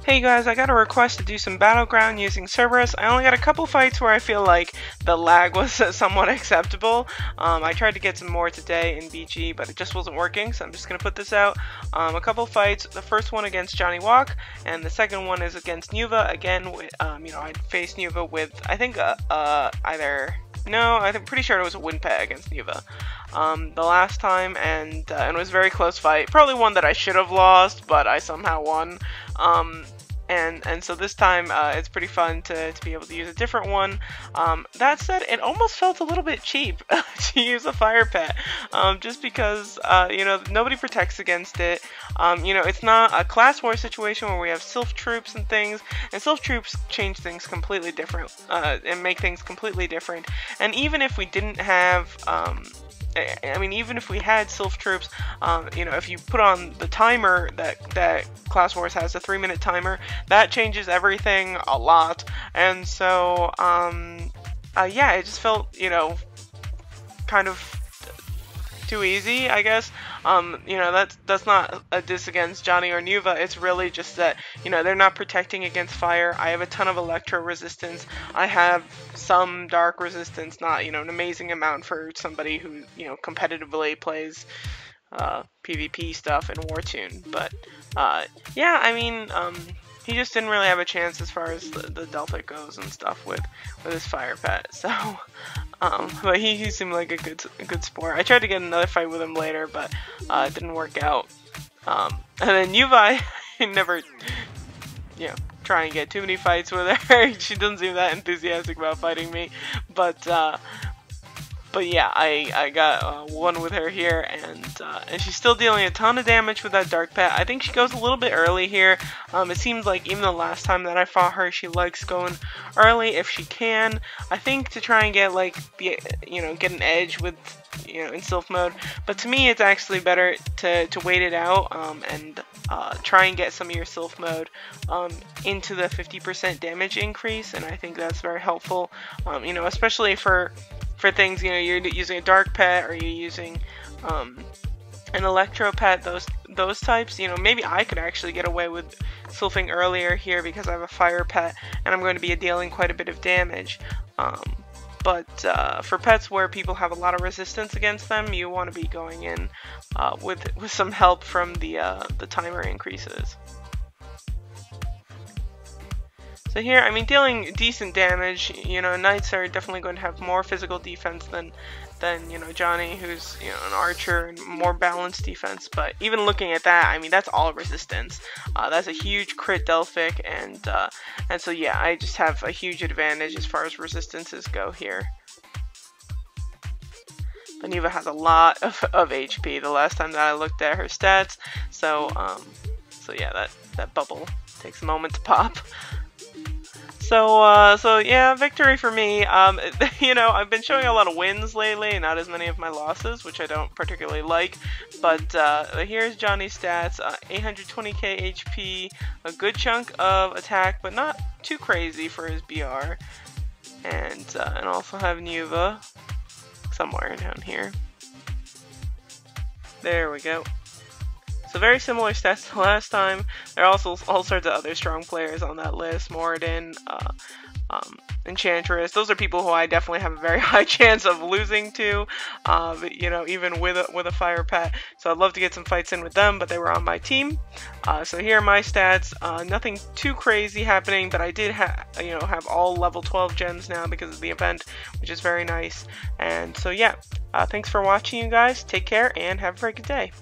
Hey guys, I got a request to do some Battleground using Cerberus. I only got a couple fights where I feel like the lag was somewhat acceptable. I tried to get some more today in BG, but it just wasn't working, so I'm just going to put this out. A couple fights, the first one against JohnnyWalk, and the second one is against Neuva. Again, I faced Neuva with, I think, I'm pretty sure it was a win pet against Neuva the last time, and it was a very close fight. Probably one that I should have lost, but I somehow won. And so this time it's pretty fun to be able to use a different one. That said, it almost felt a little bit cheap to use a fire pet, just because nobody protects against it. It's not a class war situation where we have sylph troops and things, and sylph troops change things completely different and make things completely different. And even if we didn't have even if we had sylph troops, if you put on the timer that Class Wars has, a 3-minute timer, that changes everything a lot. And so, yeah, it just felt, kind of too easy, I guess. That's not a diss against Johnny or Neuva. It's really just that, they're not protecting against fire. I have a ton of electro resistance. I have some dark resistance, not, an amazing amount for somebody who, competitively plays PvP stuff in Wartune. But, he just didn't really have a chance as far as the Delphic goes and stuff with his fire pet. So, but he seemed like a good sport. I tried to get another fight with him later, but it didn't work out. And then Neuva, I never, try and get too many fights with her. She doesn't seem that enthusiastic about fighting me, but yeah, I got one with her here, and she's still dealing a ton of damage with that dark pet. I think she goes a little bit early here. It seems like even the last time that I fought her, she likes going early if she can. I think to try and get get an edge with in sylph mode. But to me, it's actually better to wait it out and try and get some of your sylph mode into the 50% damage increase, and I think that's very helpful. Especially for things, you're using a dark pet or you're using an electro pet, those types, maybe I could actually get away with sylphing earlier here because I have a fire pet and I'm going to be dealing quite a bit of damage. But for pets where people have a lot of resistance against them, you want to be going in with some help from the timer increases. So here, dealing decent damage. Knights are definitely going to have more physical defense than Johnny, who's an archer and more balanced defense. But even looking at that, that's all resistance. That's a huge crit Delphic, and so yeah, I just have a huge advantage as far as resistances go here. But Neuva has a lot of HP. The last time that I looked at her stats, so yeah, that bubble takes a moment to pop. So yeah, victory for me. I've been showing a lot of wins lately, not as many of my losses, which I don't particularly like. But here's Johnny's stats: 820k HP, a good chunk of attack, but not too crazy for his BR, and also have Neuva somewhere down here. There we go. So very similar stats to last time. There are also all sorts of other strong players on that list. Moradin, Enchantress. Those are people who I definitely have a very high chance of losing to, even with a fire pet. So I'd love to get some fights in with them, but they were on my team. So here are my stats. Nothing too crazy happening, but I did have all level 12 gems now because of the event, which is very nice. And so yeah, thanks for watching, you guys. Take care and have a very good day.